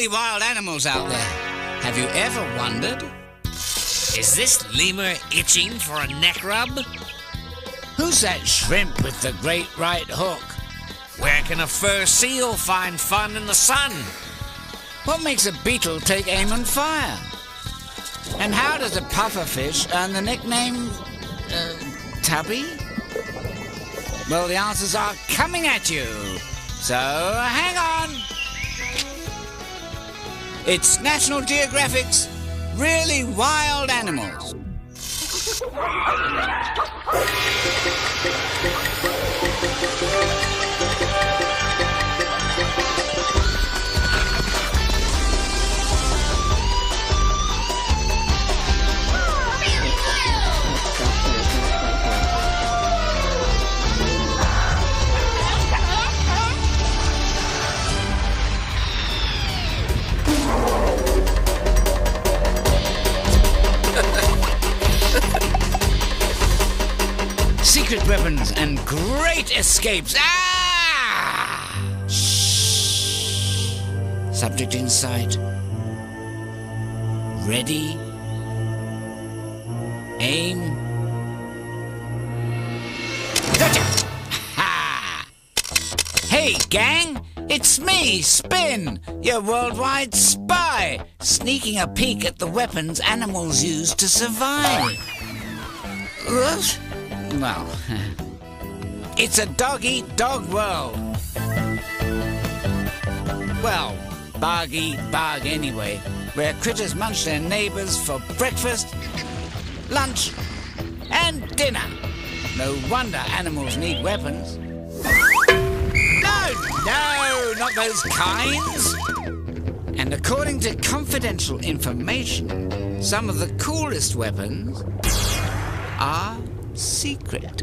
really wild animals out there. Have you ever wondered? Is this lemur itching for a neck rub? Who's that shrimp with the great right hook? Where can a fur seal find fun in the sun? What makes a beetle take aim and fire? And how does a pufferfish earn the nickname... Tubby? Well, the answers are coming at you. So, hang on. It's National Geographic's Really Wild Animals. Secret weapons and great escapes. Ah! Shh. Subject in sight. Ready. Aim. Gotcha! Ha! Hey, gang! It's me, Spin, your worldwide spy, sneaking a peek at the weapons animals use to survive. What? Well, it's a dog-eat-dog world. Well, bug-eat-bug anyway, where critters munch their neighbours for breakfast, lunch, and dinner. No wonder animals need weapons. No, not those kinds. And according to confidential information, some of the coolest weapons are secret.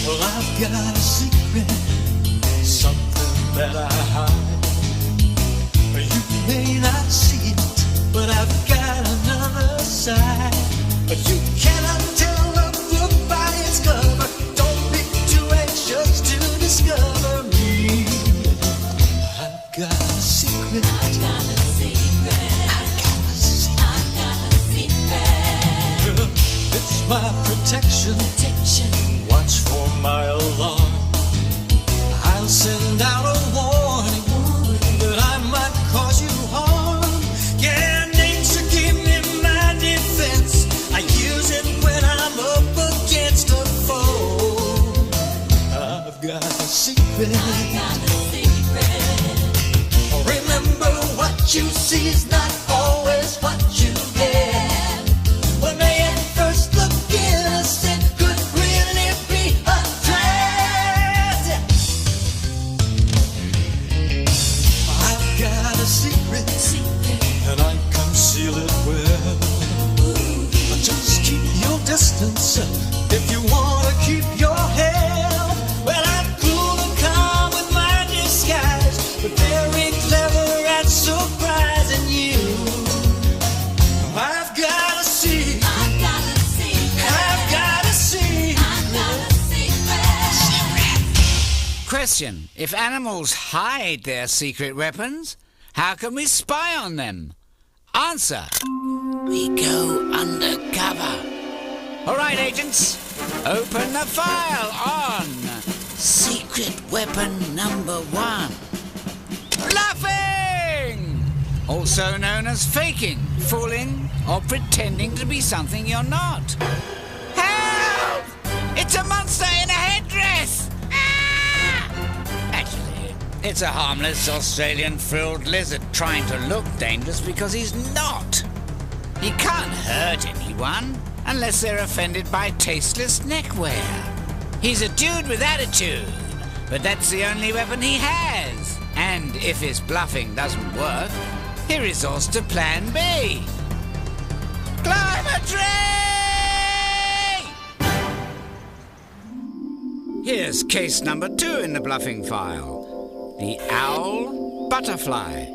Well, I've got a secret, something that I hide. You may not see it, but I've got another side. You cannot tell a book by its cover. Don't be too anxious to discover me. I've got a secret. I've got a secret. I've got a secret. I've got a secret. It's my protection. Watch for my alarm. I'll send out a warning that I might cause you harm. Yeah, nature gave me my defense. I use it when I'm up against a foe. I've got a secret. I've got a secret. Remember, what you see is not always what you get. What may at first look innocent could really be a threat. I've got a secret, and I conceal it well. Just keep your distance if you want to keep your health. Well, I'm cool and calm with my disguise, but very clever at surprising you. I've got a secret. I've got a secret. I've got a secret. I've got a secret. Question: if animals hide their secret weapons, how can we spy on them? Answer: we go undercover. All right, agents, open the file on secret weapon number 1. Bluffing! Also known as faking, fooling, or pretending to be something you're not. Help! It's a monster in a headdress! Ah! Actually, it's a harmless Australian frilled lizard trying to look dangerous because he's not. He can't hurt anyone unless they're offended by tasteless neckwear. He's a dude with attitude, but that's the only weapon he has. And if his bluffing doesn't work, he resorts to Plan B. Climb a tree! Here's case number 2 in the bluffing file. The owl butterfly.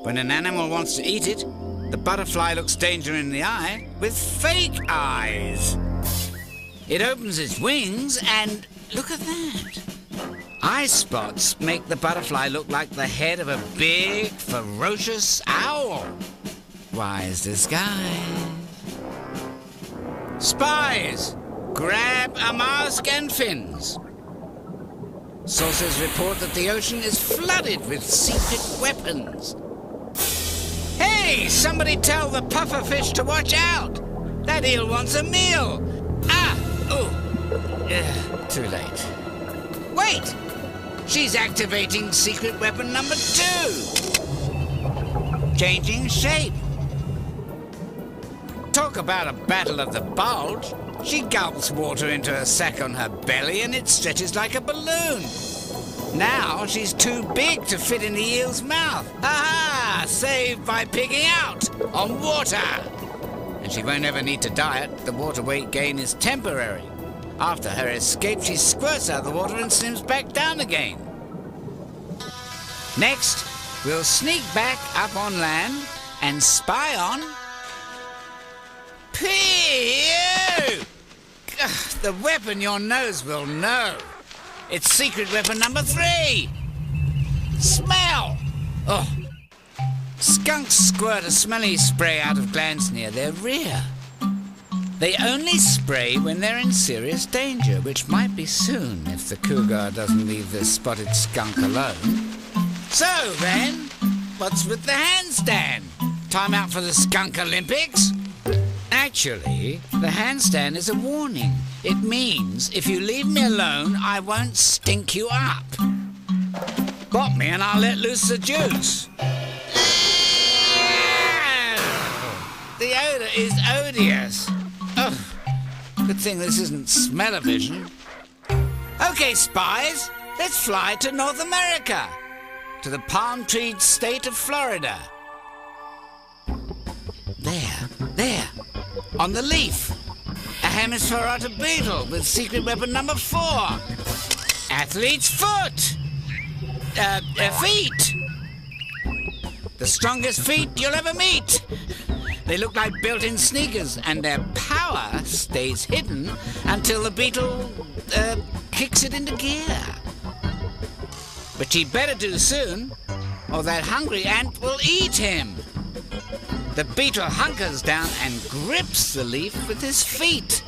When an animal wants to eat it, the butterfly looks danger in the eye with fake eyes. It opens its wings and look at that. Eye spots make the butterfly look like the head of a big, ferocious owl. Wise disguise. Spies! Grab a mask and fins. Sources report that the ocean is flooded with secret weapons. Hey, somebody tell the pufferfish to watch out! That eel wants a meal! Too late. Wait! She's activating secret weapon number 2. Changing shape. Talk about a battle of the bulge. She gulps water into a sack on her belly and it stretches like a balloon. Now she's too big to fit in the eel's mouth. Aha! Saved by pigging out on water. And she won't ever need to diet. The water weight gain is temporary. After her escape, she squirts out of the water and swims back down again. Next, we'll sneak back up on land and spy on Pew! The weapon your nose will know. It's secret weapon number 3. Smell! Oh. Skunks squirt a smelly spray out of glands near their rear. They only spray when they're in serious danger, which might be soon if the cougar doesn't leave the spotted skunk alone. So then, what's with the handstand? Time out for the skunk Olympics? Actually, the handstand is a warning. It means if you leave me alone, I won't stink you up. Bop me and I'll let loose the juice. The odor is odious. Oh, good thing this isn't smell-o-vision. Okay, spies, let's fly to North America, to the palm-treed state of Florida. There, on the leaf, a Hemispherota beetle with secret weapon number 4. Athlete's foot. Feet. The strongest feet you'll ever meet. They look like built-in sneakers, and their power stays hidden until the beetle kicks it into gear. But he'd better do soon, or that hungry ant will eat him. The beetle hunkers down and grips the leaf with his feet.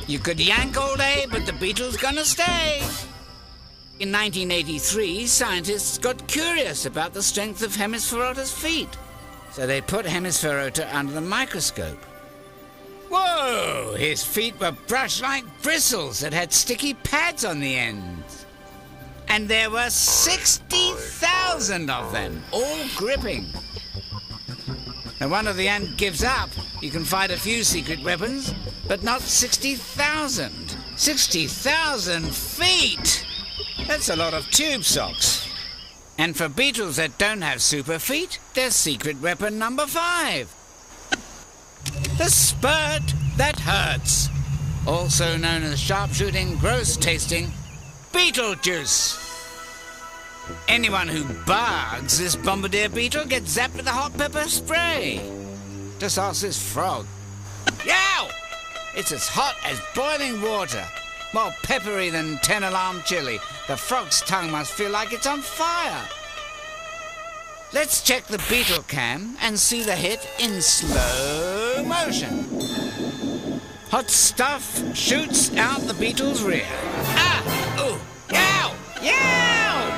You could yank all day, but the beetle's gonna stay. In 1983, scientists got curious about the strength of Hemispherota's feet. So they put Hemispherota under the microscope. Whoa! His feet were brushed like bristles that had sticky pads on the ends. And there were 60,000 of them, all gripping. No wonder the ant gives up. You can fight a few secret weapons, but not 60,000. 60,000 feet! That's a lot of tube socks. And for beetles that don't have super feet, there's secret weapon number 5. The spurt that hurts. Also known as sharpshooting, gross tasting, beetle juice. Anyone who bugs this bombardier beetle gets zapped with a hot pepper spray. Just ask this frog. Yow! It's as hot as boiling water. More peppery than 10-alarm chili. The frog's tongue must feel like it's on fire. Let's check the beetle cam and see the hit in slow motion. Hot stuff shoots out the beetle's rear. Yow! Yow!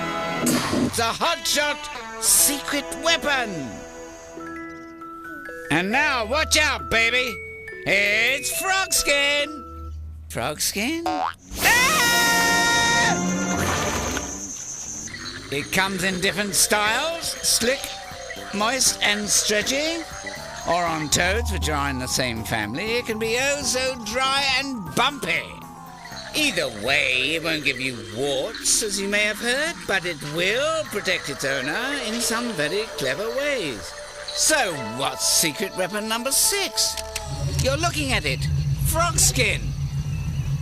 It's a hotshot secret weapon. And now, watch out, baby. It's Frogskin. Frogskin? It comes in different styles, slick, moist and stretchy, or on toads, which are in the same family. It can be oh so dry and bumpy. Either way, it won't give you warts, as you may have heard, but it will protect its owner in some very clever ways. So, what's secret weapon number 6? You're looking at it. Frogskin.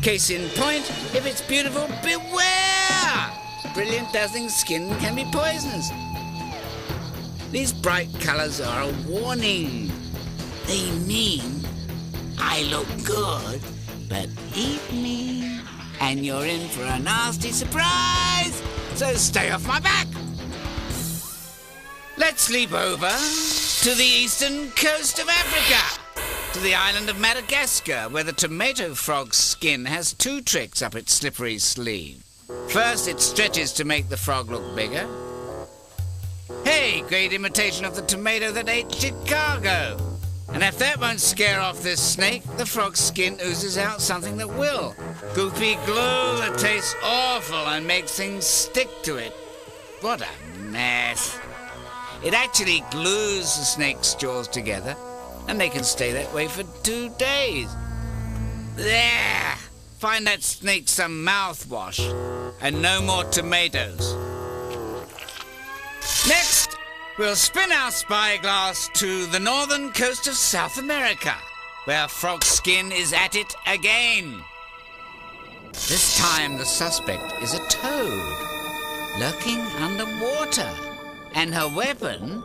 Case in point, if it's beautiful, beware! Brilliant, dazzling skin can be poisonous. These bright colours are a warning. They mean I look good But eat me, and you're in for a nasty surprise. So stay off my back. Let's leap over to the eastern coast of Africa, to the island of Madagascar, where the tomato frog's skin has two tricks up its slippery sleeve. First, it stretches to make the frog look bigger. Hey, great imitation of the tomato that ate Chicago. And if that won't scare off this snake, the frog's skin oozes out something that will. Goopy glue that tastes awful and makes things stick to it. What a mess. It actually glues the snake's jaws together, and they can stay that way for 2 days. There! Find that snake some mouthwash, and no more tomatoes. Next, we'll spin our spyglass to the northern coast of South America, where frog skin is at it again. This time the suspect is a toad, lurking underwater, and her weapon,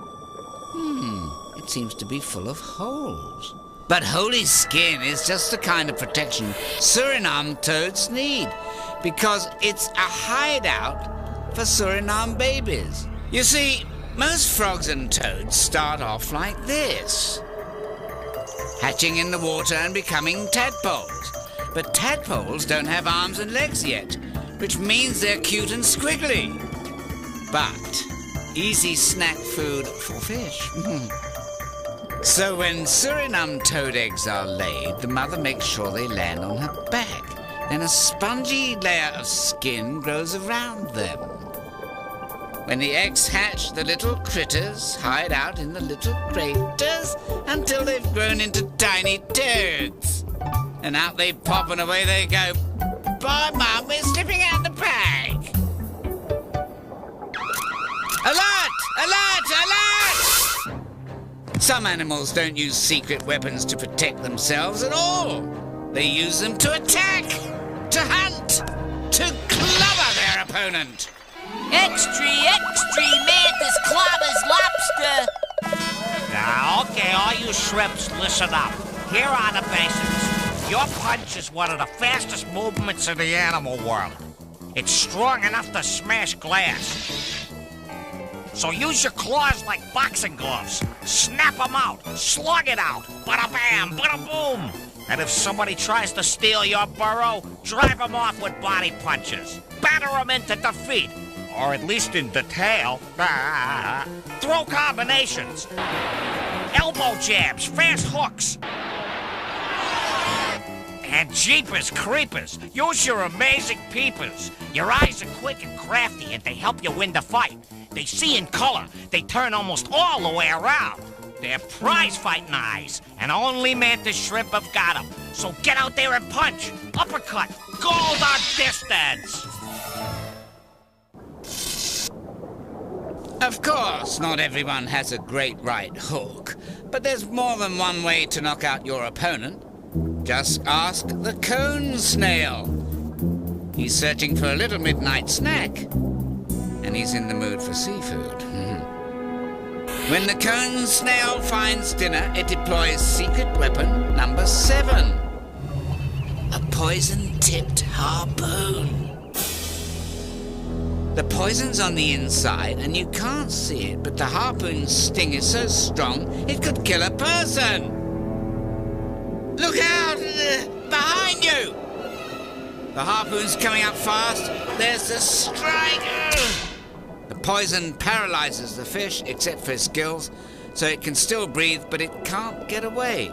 it seems to be full of holes. But holy skin is just the kind of protection Suriname toads need, because it's a hideout for Suriname babies. You see, most frogs and toads start off like this, hatching in the water and becoming tadpoles. But tadpoles don't have arms and legs yet, which means they're cute and squiggly. But easy snack food for fish. So when Suriname toad eggs are laid, the mother makes sure they land on her back. Then a spongy layer of skin grows around them. When the eggs hatch, the little critters hide out in the little craters until they've grown into tiny toads. And out they pop and away they go. Bye, Mum, we're slipping out the bag. Alert! Alert! Alert! Some animals don't use secret weapons to protect themselves at all. They use them to attack, to hunt, to clobber their opponent. Extra, mantis, clobbers, lobster. Now, okay, all you shrimps, listen up. Here are the basics. Your punch is one of the fastest movements in the animal world. It's strong enough to smash glass. So use your claws like boxing gloves. Snap them out, slug it out, bada bam, bada boom. And if somebody tries to steal your burrow, drive them off with body punches. Batter them into defeat. Or at least in detail. Throw combinations. Elbow jabs, fast hooks. And jeepers creepers, use your amazing peepers. Your eyes are quick and crafty and they help you win the fight. They see in color. They turn almost all the way around. They're prize-fighting eyes, and only mantis shrimp have got them. So get out there and punch. Uppercut. Gold on distance. Of course, not everyone has a great right hook, but there's more than one way to knock out your opponent. Just ask the cone snail. He's searching for a little midnight snack, and he's in the mood for seafood. When the cone snail finds dinner, it deploys secret weapon number 7. A poison-tipped harpoon. The poison's on the inside, and you can't see it, but the harpoon's sting is so strong, it could kill a person. Look out! Behind you! The harpoon's coming up fast. There's the strike! The poison paralyzes the fish, except for its gills, so it can still breathe, but it can't get away.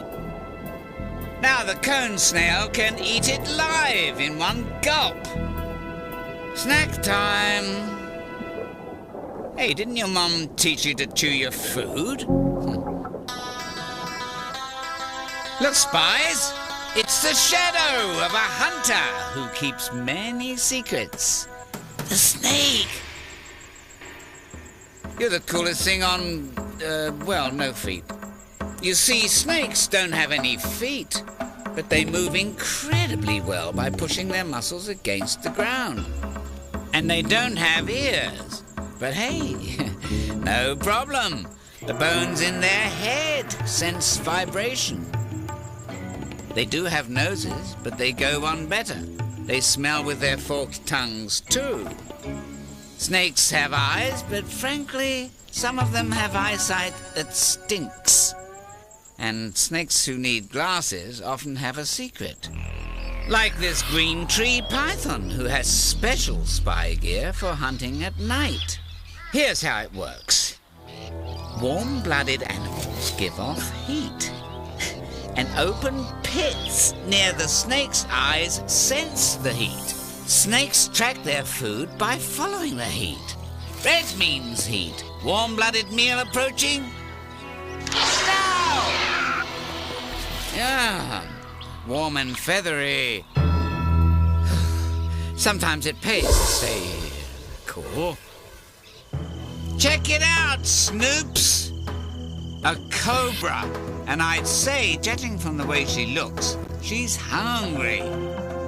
Now the cone snail can eat it live in one gulp. Snack time. Hey, didn't your mum teach you to chew your food? Look, spies, it's the shadow of a hunter who keeps many secrets. The snake. You're the coolest thing on, well, no feet. You see, snakes don't have any feet, but they move incredibly well by pushing their muscles against the ground. And they don't have ears. But hey, no problem. The bones in their head sense vibration. They do have noses, but they go one better. They smell with their forked tongues too. Snakes have eyes, but frankly, some of them have eyesight that stinks. And snakes who need glasses often have a secret. Like this green tree python, who has special spy gear for hunting at night. Here's how it works. Warm-blooded animals give off heat. And open pits near the snake's eyes sense the heat. Snakes track their food by following the heat. Red means heat. Warm-blooded meal approaching? Now! Yeah, warm and feathery. Sometimes it pays to stay cool. Check it out, Snoops! A cobra. And I'd say, judging from the way she looks, she's hungry.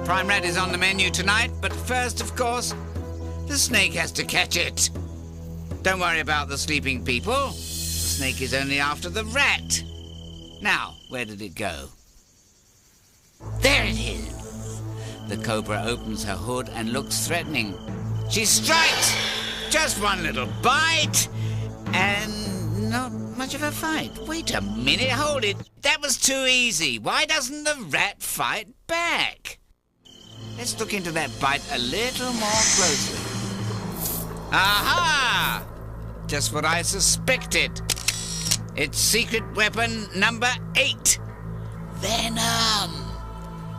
Prime rat is on the menu tonight, but first, of course, the snake has to catch it. Don't worry about the sleeping people. The snake is only after the rat. Now, where did it go? There it is. The cobra opens her hood and looks threatening. She strikes! Just one little bite, and not much of a fight. Wait a minute, hold it. That was too easy. Why doesn't the rat fight back? Let's look into that bite a little more closely. Aha! Just what I suspected. It's secret weapon number 8. Venom.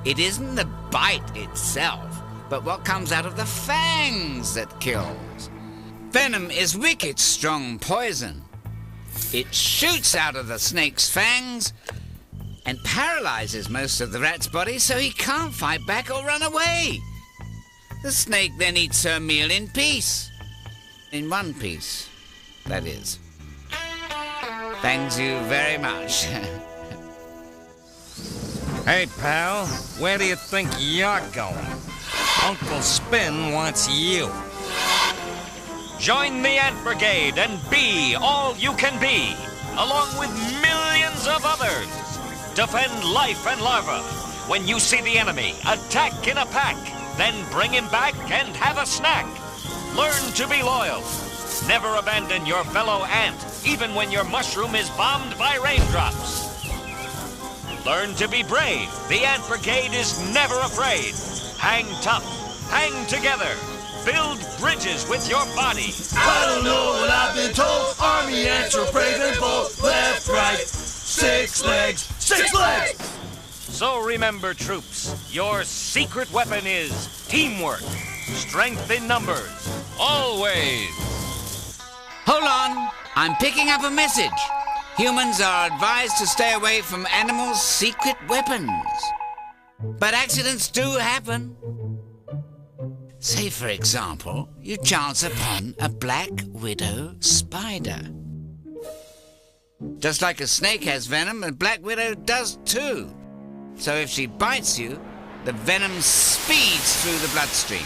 It isn't the bite itself, but what comes out of the fangs that kills. Venom is wicked strong poison. It shoots out of the snake's fangs and paralyzes most of the rat's body so he can't fight back or run away. The snake then eats her meal in peace. In one piece, that is. Thanks you very much. Hey, pal, where do you think you're going? Uncle Spin wants you. Join the Ant Brigade and be all you can be, along with millions of others. Defend life and larva. When you see the enemy, attack in a pack, then bring him back and have a snack. Learn to be loyal. Never abandon your fellow ant, even when your mushroom is bombed by raindrops. Learn to be brave. The Ant Brigade is never afraid. Hang tough. Hang together. Build bridges with your body. I don't know what I've been told. Army ants are brave and bold. Left, right, 6 legs, 6 legs. So remember, troops, your secret weapon is teamwork. Strength in numbers. Always. Hold on, I'm picking up a message. Humans are advised to stay away from animals' secret weapons. But accidents do happen. Say, for example, you chance upon a black widow spider. Just like a snake has venom, a black widow does too. So if she bites you, the venom speeds through the bloodstream.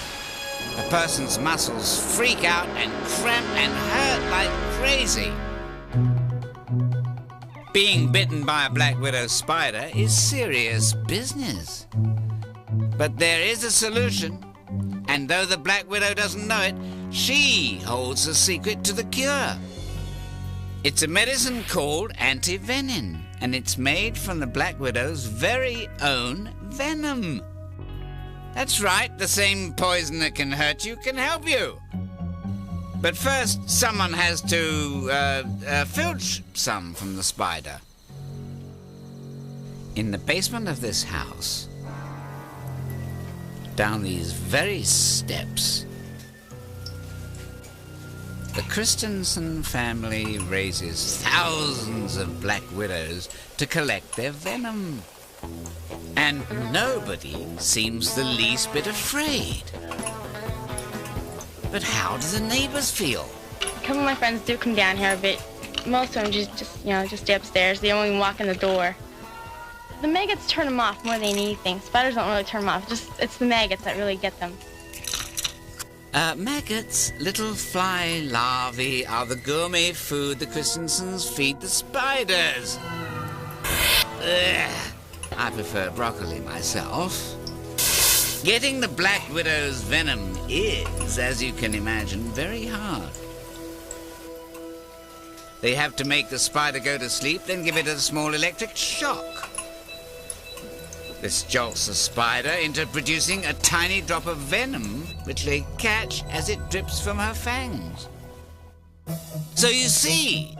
A person's muscles freak out and cramp and hurt like crazy. Being bitten by a black widow spider is serious business. But there is a solution. And though the black widow doesn't know it, she holds the secret to the cure. It's a medicine called antivenin, and it's made from the black widow's very own venom. That's right, the same poison that can hurt you can help you. But first, someone has to filch some from the spider. In the basement of this house, down these very steps, the Christensen family raises thousands of black widows to collect their venom. And nobody seems the least bit afraid. But how do the neighbors feel? A couple of my friends do come down here a bit. Most of them just stay upstairs. They don't even walk in the door. The maggots turn them off more than anything. Spiders don't really turn them off. It's the maggots that really get them. Maggots, little fly larvae, are the gourmet food the Christensens feed the spiders. Ugh. I prefer broccoli myself. Getting the Black Widow's venom is, as you can imagine, very hard. They have to make the spider go to sleep, then give it a small electric shock. This jolts the spider into producing a tiny drop of venom, which they catch as it drips from her fangs. So you see,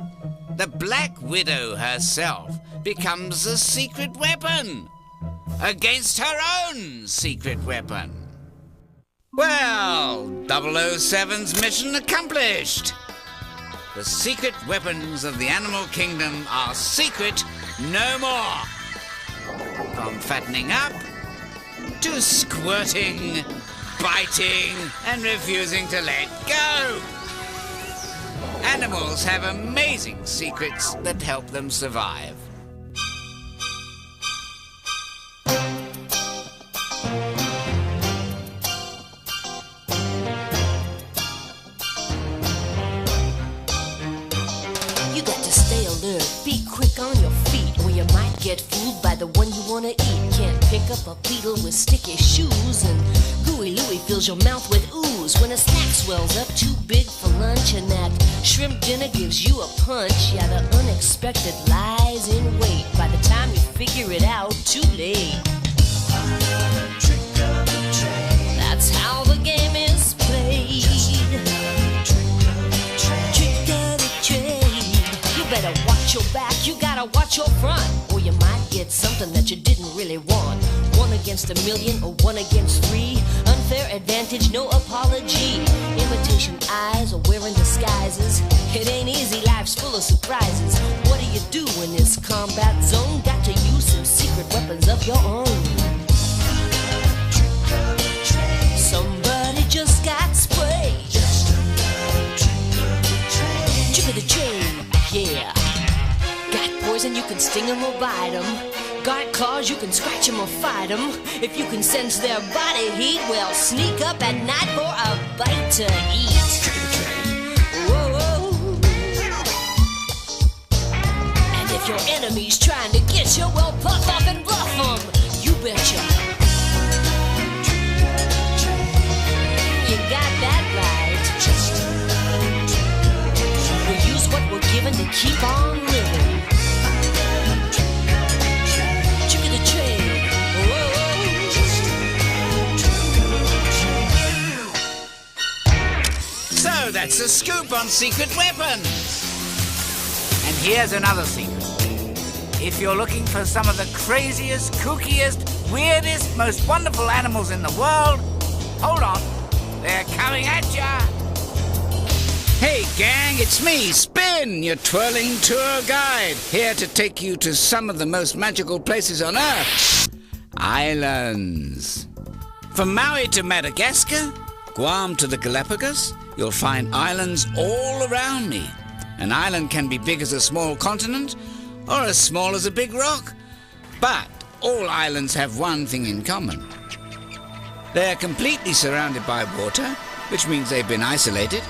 the Black Widow herself becomes a secret weapon against her own secret weapon. Well, 007's mission accomplished. The secret weapons of the animal kingdom are secret no more. From fattening up to squirting, biting, and refusing to let go. Animals have amazing secrets that help them survive. You got to stay alert, be quick on your feet, or you might get fooled by the one you wanna eat. Can't pick up a beetle with sticky shoes, and Gooey Louie fills your mouth with ooze. When a snack swells up too big for lunch, and that shrimp dinner gives you a punch, yeah, the unexpected lies in wait. By the time you figure it out, too late. That's how the game is played. Trick of the trade. You better watch your back, you gotta watch your front, or you might get something that you didn't really want. 1 against 1,000,000 or 1 against 3. Unfair advantage, no apology. Imitation eyes or wearing disguises. It ain't easy, life's full of surprises. What do you do in this combat zone? Got to use some secret weapons of your own. Somebody just got sprayed. Trick of the trade, yeah. Got poison, you can sting them or bite them. Got claws, you can scratch them or fight them. If you can sense their body heat, well, sneak up at night for a bite to eat. Whoa. And if your enemy's trying to get you, well, puff off and bluff them. You betcha. You got that right. We use what we're given to keep on living. So that's the scoop on secret weapons. And here's another secret. If you're looking for some of the craziest, kookiest, weirdest, most wonderful animals in the world, hold on, they're coming at ya. Hey gang, it's me, Spin, your twirling tour guide, here to take you to some of the most magical places on Earth. Islands. From Maui to Madagascar, Guam to the Galapagos, you'll find islands all around me. An island can be big as a small continent or as small as a big rock. But all islands have one thing in common. They are completely surrounded by water, which means they've been isolated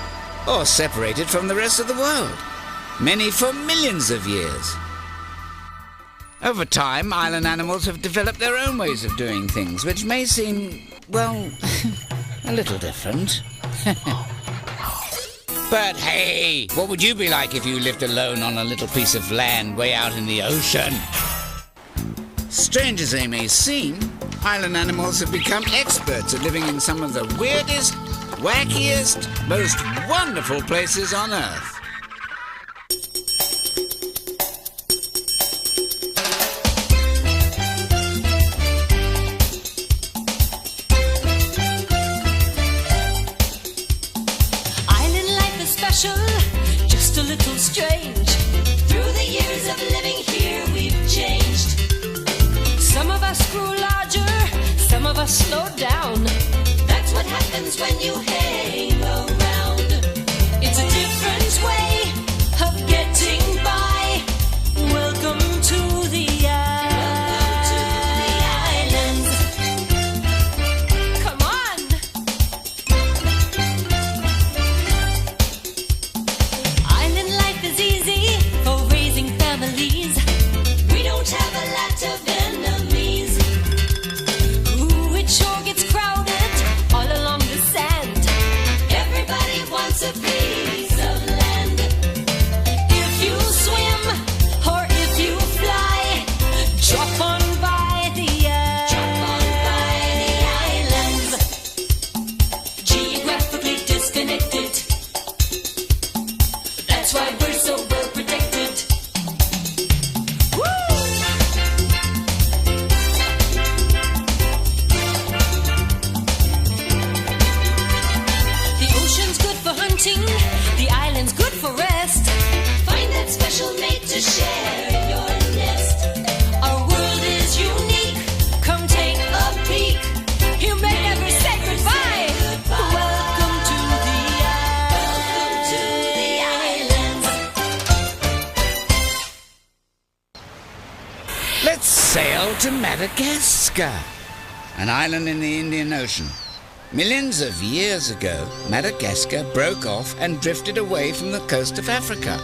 or separated from the rest of the world, many for millions of years. Over time, island animals have developed their own ways of doing things, which may seem, well, a little different. But hey, what would you be like if you lived alone on a little piece of land way out in the ocean? Strange as they may seem, island animals have become experts at living in some of the weirdest, wackiest, most wonderful places on Earth. Just a little strange. Through the years of living here, we've changed. Some of us grew larger, some of us slowed down. That's what happens when you hang around. It's a different way of getting by. Welcome to the islands. Come on. Island life is easy for raising families. We don't have a lot of enemies. to Madagascar, an island in the Indian Ocean. Millions of years ago, Madagascar broke off and drifted away from the coast of Africa.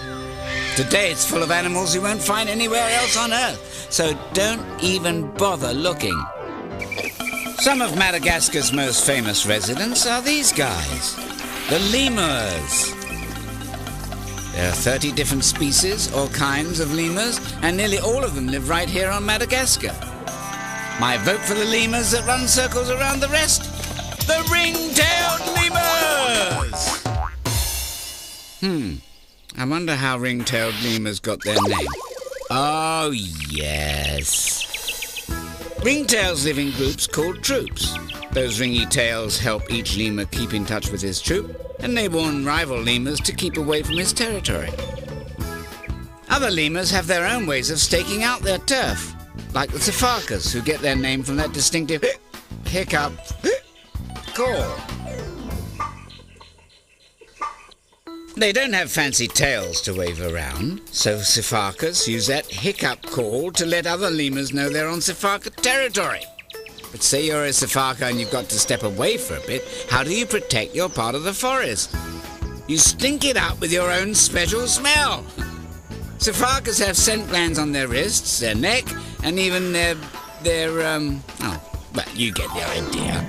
Today it's full of animals you won't find anywhere else on Earth, so don't even bother looking. Some of Madagascar's most famous residents are these guys, the lemurs. There are 30 different species or kinds of lemurs, and nearly all of them live right here on Madagascar. My vote for the lemurs that run circles around the rest? The ring-tailed lemurs! I wonder how ring-tailed lemurs got their name. Oh, yes. Ringtails live in groups called troops. Those ringy tails help each lemur keep in touch with his troop, and they warn rival lemurs to keep away from his territory. Other lemurs have their own ways of staking out their turf, like the Sepharkas, who get their name from that distinctive hiccup call. They don't have fancy tails to wave around, so Sepharkas use that hiccup call to let other lemurs know they're on Sepharka territory. But say you're a Sepharka and you've got to step away for a bit, how do you protect your part of the forest? You stink it up with your own special smell. Sepharkas have scent glands on their wrists, their neck, and even their well, you get the idea.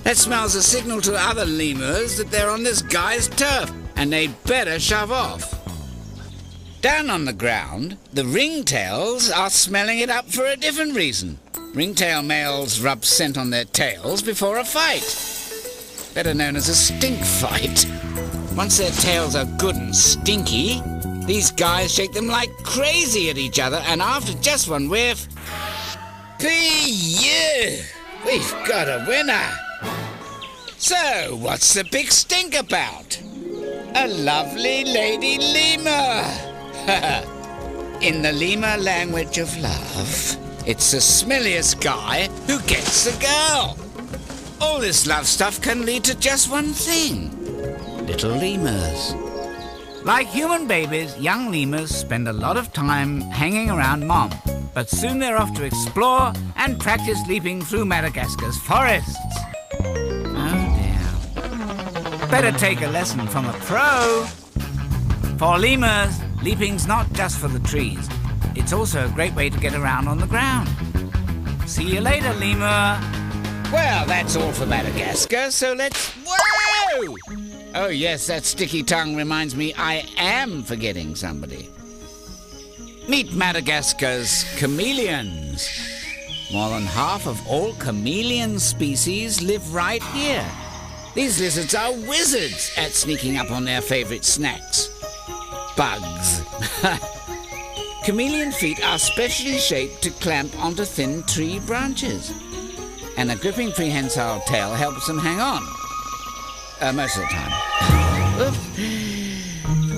That smells a signal to other lemurs that they're on this guy's turf, and they'd better shove off. Down on the ground, the ringtails are smelling it up for a different reason. Ringtail males rub scent on their tails before a fight, better known as a stink fight. Once their tails are good and stinky, these guys shake them like crazy at each other, and after just one whiff, P.U. We've got a winner. So, what's the big stink about? A lovely lady lemur. In the lemur language of love, it's the smelliest guy who gets the girl. All this love stuff can lead to just one thing: little lemurs. Like human babies, young lemurs spend a lot of time hanging around mom, but soon they're off to explore and practice leaping through Madagascar's forests. Better take a lesson from a pro. For lemurs, leaping's not just for the trees. It's also a great way to get around on the ground. See you later, lemur. Well, that's all for Madagascar, so let's... Whoa! Oh, yes, that sticky tongue reminds me I am forgetting somebody. Meet Madagascar's chameleons. More than half of all chameleon species live right here. These lizards are wizards at sneaking up on their favorite snacks. Bugs. Chameleon feet are specially shaped to clamp onto thin tree branches, and a gripping prehensile tail helps them hang on. Most of the time.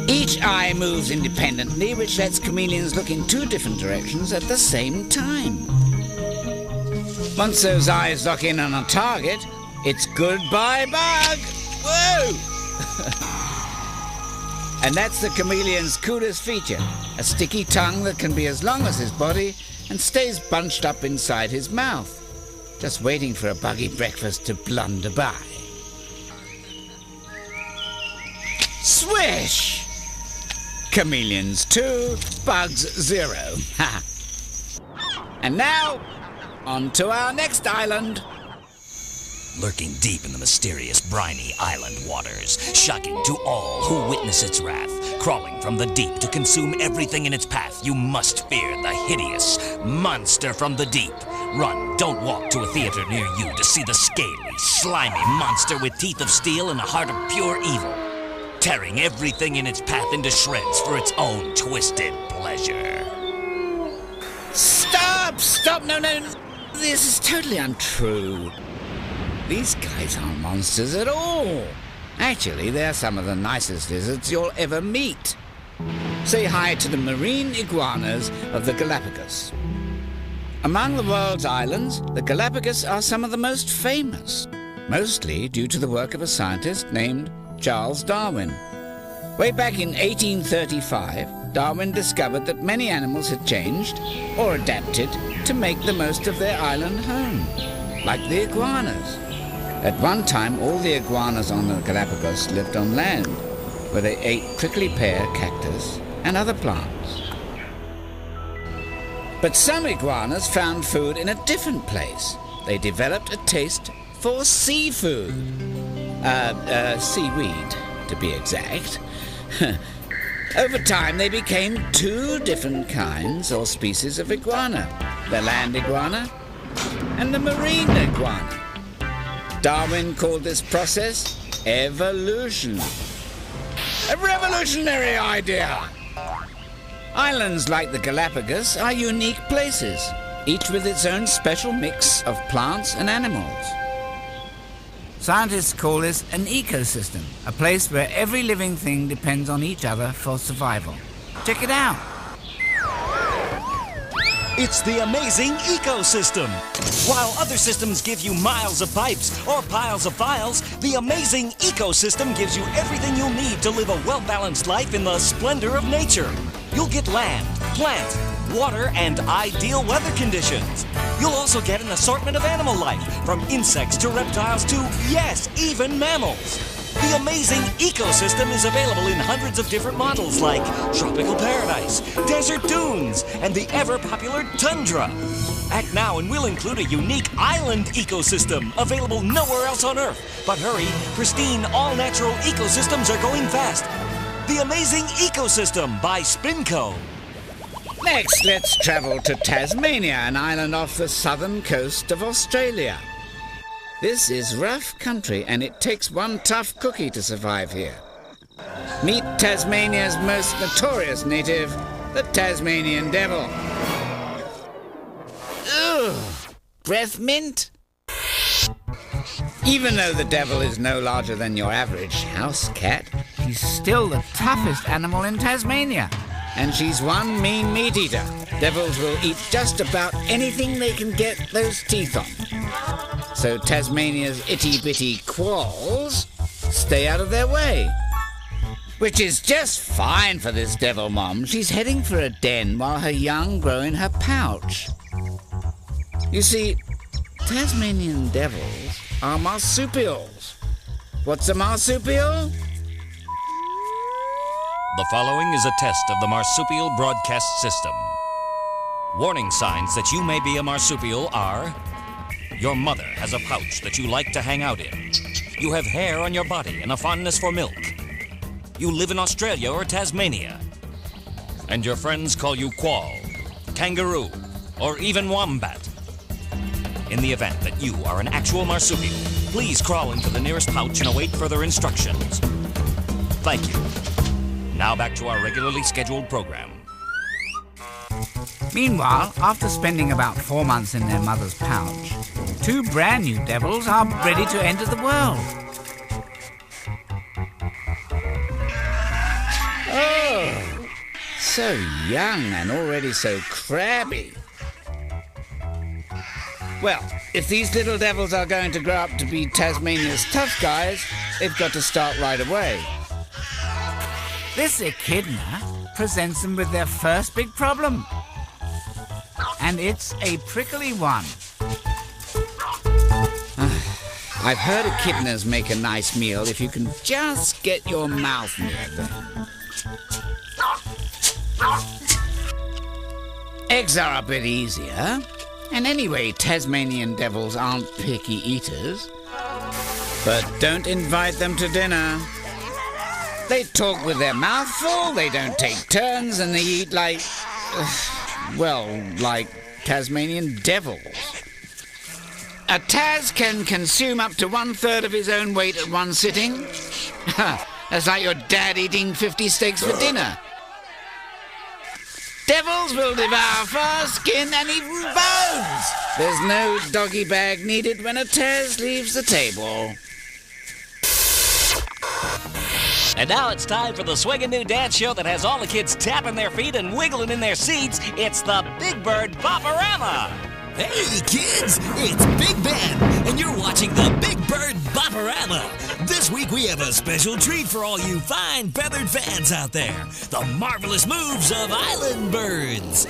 Each eye moves independently, which lets chameleons look in two different directions at the same time. Once those eyes lock in on a target, it's goodbye, bug! Whoa! And that's the chameleon's coolest feature, a sticky tongue that can be as long as his body and stays bunched up inside his mouth, just waiting for a buggy breakfast to blunder by. Swish! Chameleons 2, bugs 0. And now, on to our next island. Lurking deep in the mysterious, briny island waters, shocking to all who witness its wrath, crawling from the deep to consume everything in its path, you must fear the hideous monster from the deep. Run, don't walk to a theater near you to see the scaly, slimy monster with teeth of steel and a heart of pure evil, tearing everything in its path into shreds for its own twisted pleasure. Stop! Stop! No, no, this is totally untrue. These guys aren't monsters at all. Actually, they're some of the nicest lizards you'll ever meet. Say hi to the marine iguanas of the Galapagos. Among the world's islands, the Galapagos are some of the most famous, mostly due to the work of a scientist named Charles Darwin. Way back in 1835, Darwin discovered that many animals had changed or adapted to make the most of their island home, like the iguanas. At one time, all the iguanas on the Galapagos lived on land, where they ate prickly pear, cactus, and other plants. But some iguanas found food in a different place. They developed a taste for seafood. Seaweed, to be exact. Over time, they became two different kinds or species of iguana, the land iguana and the marine iguana. Darwin called this process evolution. A revolutionary idea! Islands like the Galapagos are unique places, each with its own special mix of plants and animals. Scientists call this an ecosystem, a place where every living thing depends on each other for survival. Check it out. It's the amazing ecosystem. While other systems give you miles of pipes or piles of files, the amazing ecosystem gives you everything you'll need to live a well-balanced life in the splendor of nature. You'll get land, plants, water, and ideal weather conditions. You'll also get an assortment of animal life, from insects to reptiles to, yes, even mammals. The amazing ecosystem is available in hundreds of different models like tropical paradise, desert dunes, and the ever-popular tundra. Act now and we'll include a unique island ecosystem available nowhere else on Earth. But hurry, pristine, all-natural ecosystems are going fast. The Amazing Ecosystem by Spinco. Next, let's travel to Tasmania, an island off the southern coast of Australia. This is rough country, and it takes one tough cookie to survive here. Meet Tasmania's most notorious native, the Tasmanian devil. Ugh! Breath mint? Even though the devil is no larger than your average house cat, he's still the toughest animal in Tasmania. And she's one mean meat eater. Devils will eat just about anything they can get those teeth on. So Tasmania's itty-bitty qualls stay out of their way. Which is just fine for this devil mom. She's heading for a den while her young grow in her pouch. You see, Tasmanian devils are marsupials. What's a marsupial? The following is a test of the marsupial broadcast system. Warning signs that you may be a marsupial are: your mother has a pouch that you like to hang out in. You have hair on your body and a fondness for milk. You live in Australia or Tasmania. And your friends call you quall, kangaroo, or even wombat. In the event that you are an actual marsupial, please crawl into the nearest pouch and await further instructions. Thank you. Now back to our regularly scheduled program. Meanwhile, after spending about 4 months in their mother's pouch, 2 brand new devils are ready to enter the world. Oh, so young and already so crabby. Well, if these little devils are going to grow up to be Tasmania's tough guys, they've got to start right away. This echidna presents them with their first big problem. And it's a prickly one. I've heard echidnas make a nice meal if you can just get your mouth near them. Eggs are a bit easier. And anyway, Tasmanian devils aren't picky eaters. But don't invite them to dinner. They talk with their mouth full, they don't take turns, and they eat like Tasmanian devils. A Tas can consume up to 1/3 of his own weight at one sitting. That's like your dad eating 50 steaks for dinner. Devils will devour fur, skin, and even bones. There's no doggy bag needed when a Tas leaves the table. And now it's time for the swinging new dance show that has all the kids tapping their feet and wiggling in their seats. It's the Big Bird Boparama. Hey kids, it's Big Ben, and you're watching the Big Bird Boparama. This week week, we have a special treat for all you fine feathered fans out there. The marvelous moves of island birds.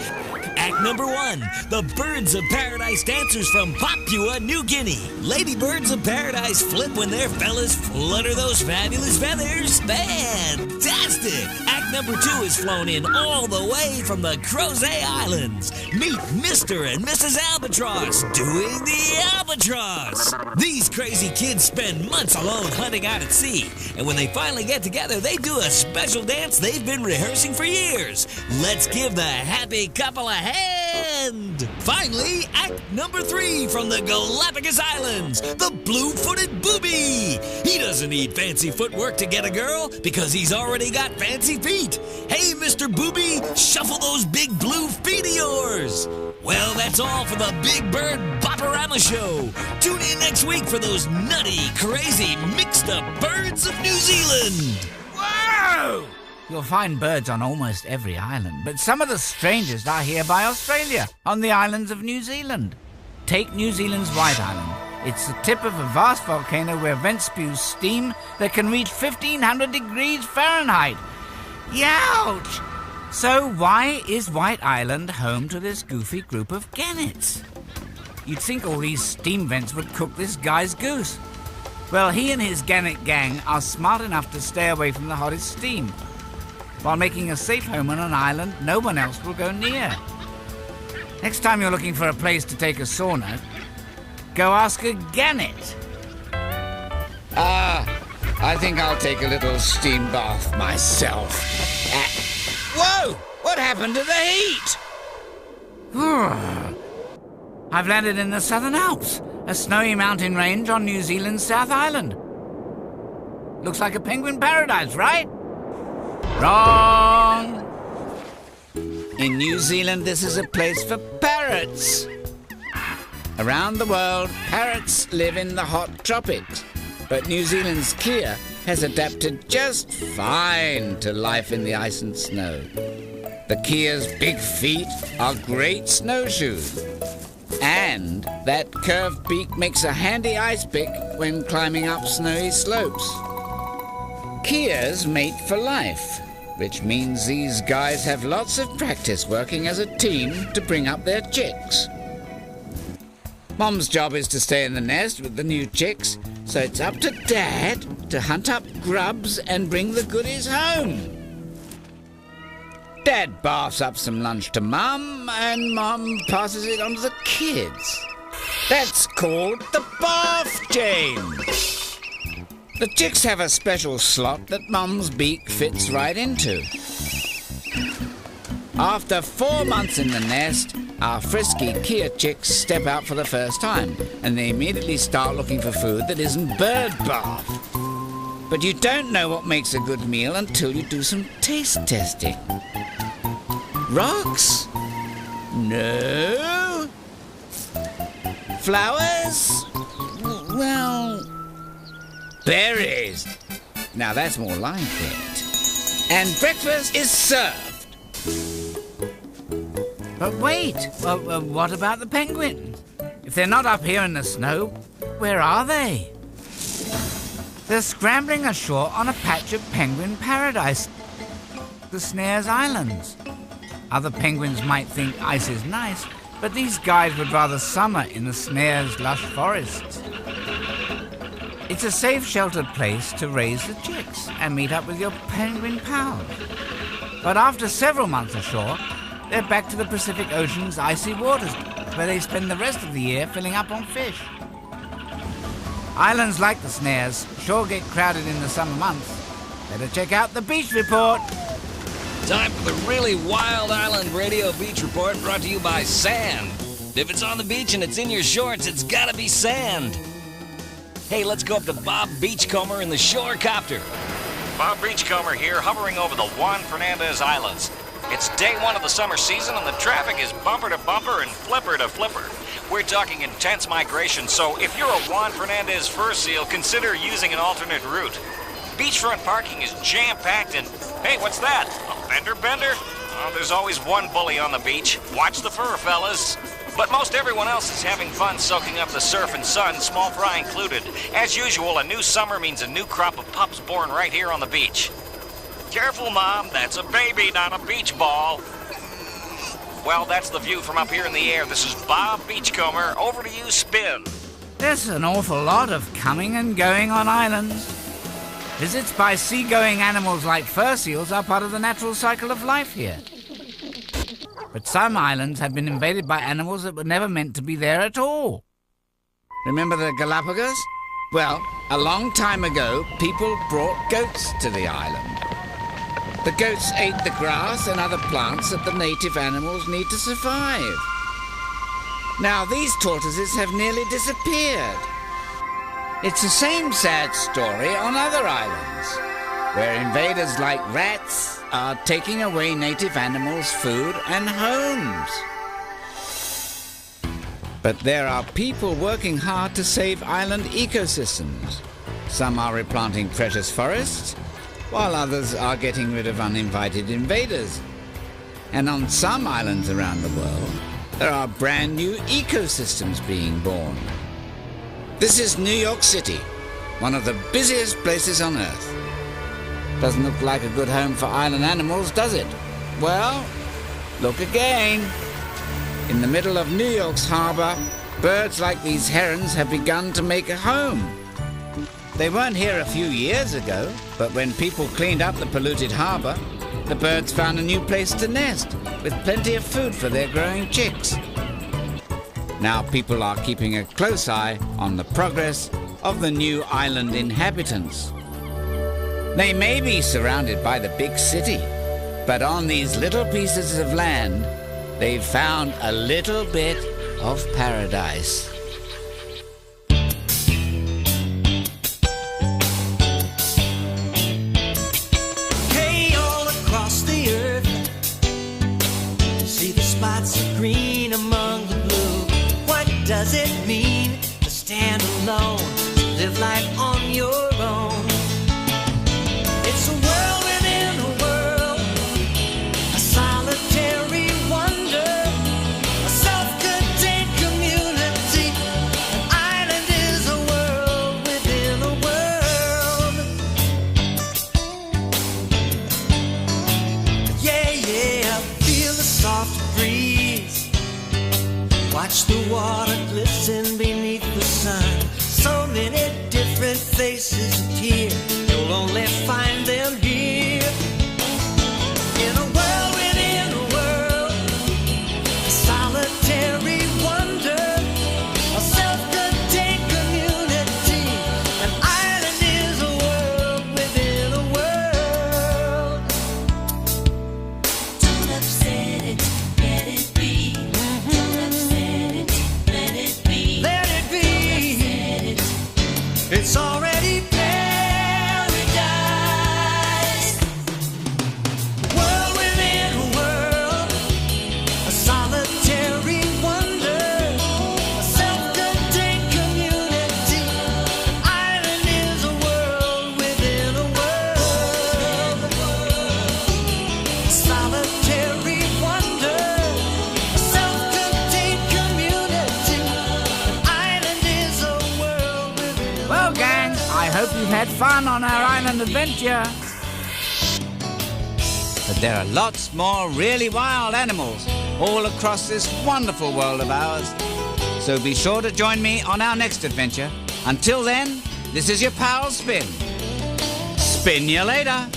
Act number 1, the Birds of Paradise dancers from Papua New Guinea. Ladybirds of Paradise flip when their fellas flutter those fabulous feathers. Fantastic! Act number 2 is flown in all the way from the Crozet Islands. Meet Mr. and Mrs. Albatross doing the albatross. These crazy kids spend months alone hunting out at sea, and when they finally get together, they do a special dance they've been rehearsing for years. Let's give the happy couple a hand. Finally, act number 3 from the Galapagos Islands, the blue-footed booby. He doesn't need fancy footwork to get a girl because he's already got fancy feet. Hey, Mr. Booby, shuffle those big blue feet of yours. Well, that's all for the Big Bird Boparama Show. Tune in next week for those nutty, crazy, mixed-up birds of New Zealand. Whoa! You'll find birds on almost every island, but some of the strangest are here by Australia, on the islands of New Zealand. Take New Zealand's White Island. It's the tip of a vast volcano where vents spew steam that can reach 1,500 degrees Fahrenheit. Youch! So why is White Island home to this goofy group of gannets? You'd think all these steam vents would cook this guy's goose. Well, he and his gannet gang are smart enough to stay away from the hottest steam, while making a safe home on an island no one else will go near. Next time you're looking for a place to take a sauna, go ask a gannet. I think I'll take a little steam bath myself. Whoa! What happened to the heat? I've landed in the Southern Alps, a snowy mountain range on New Zealand's South Island. Looks like a penguin paradise, right? Wrong! In New Zealand, this is a place for parrots. Around the world, parrots live in the hot tropics, but New Zealand's Kia has adapted just fine to life in the ice and snow. The Kia's big feet are great snowshoes, and that curved beak makes a handy ice pick when climbing up snowy slopes. Kias mate for life, which means these guys have lots of practice working as a team to bring up their chicks. Mom's job is to stay in the nest with the new chicks, so it's up to Dad to hunt up grubs and bring the goodies home. Dad baths up some lunch to Mum, and Mum passes it on to the kids. That's called the bath chain. The chicks have a special slot that Mum's beak fits right into. After 4 months in the nest, our frisky Kia chicks step out for the first time, and they immediately start looking for food that isn't bird bath. But you don't know what makes a good meal until you do some taste testing. Rocks? No. Flowers? Well, berries. Now that's more like it. And breakfast is served. But wait, what about the penguins? If they're not up here in the snow, where are they? They're scrambling ashore on a patch of penguin paradise, the Snares Islands. Other penguins might think ice is nice, but these guys would rather summer in the Snares' lush forests. It's a safe, sheltered place to raise the chicks and meet up with your penguin pals. But after several months ashore, they're back to the Pacific Ocean's icy waters, where they spend the rest of the year filling up on fish. Islands like the Snares sure get crowded in the summer months. Better check out the Beach Report. Time for the really wild Island Radio Beach Report, brought to you by Sand. If it's on the beach and it's in your shorts, it's gotta be sand. Hey, let's go up to Bob Beachcomber in the Shore Copter. Bob Beachcomber here, hovering over the Juan Fernandez Islands. It's day 1 of the summer season, and the traffic is bumper to bumper and flipper to flipper. We're talking intense migration, so if you're a Juan Fernandez fur seal, consider using an alternate route. Beachfront parking is jam-packed, and hey, what's that? A fender bender? Oh, there's always one bully on the beach. Watch the fur, fellas. But most everyone else is having fun soaking up the surf and sun, small fry included. As usual, a new summer means a new crop of pups born right here on the beach. Careful, Mom. That's a baby, not a beach ball. Well, that's the view from up here in the air. This is Bob Beachcomber. Over to you, Spin. There's an awful lot of coming and going on islands. Visits by seagoing animals like fur seals are part of the natural cycle of life here. But some islands have been invaded by animals that were never meant to be there at all. Remember the Galapagos? Well, a long time ago, people brought goats to the island. The goats ate the grass and other plants that the native animals need to survive. Now these tortoises have nearly disappeared. It's the same sad story on other islands, where invaders like rats are taking away native animals' food and homes. But there are people working hard to save island ecosystems. Some are replanting precious forests, while others are getting rid of uninvited invaders. And on some islands around the world, there are brand new ecosystems being born. This is New York City, one of the busiest places on Earth. Doesn't look like a good home for island animals, does it? Well, look again. In the middle of New York's harbor, birds like these herons have begun to make a home. They weren't here a few years ago, but when people cleaned up the polluted harbor, the birds found a new place to nest, with plenty of food for their growing chicks. Now people are keeping a close eye on the progress of the new island inhabitants. They may be surrounded by the big city, but on these little pieces of land, they've found a little bit of paradise. Hey, all across the earth, see the spots of green among the blue. What does it mean to stand alone, to live life on your own? It's a world within a world, a solitary wonder, a self-contained community. An island is a world within a world. Yeah, yeah, feel the soft breeze. Watch the water glisten beneath the sun. So many different faces appear. You'll only find them here. In a world within a world, a solitary wonder, a self-contained community. An island is a world within a world. Don't upset it, let it be. Don't upset it, let it be. Let it be. It's already You've had fun on our island adventure. But there are lots more really wild animals all across this wonderful world of ours. So be sure to join me on our next adventure. Until then, this is your pal Spin. Spin you later.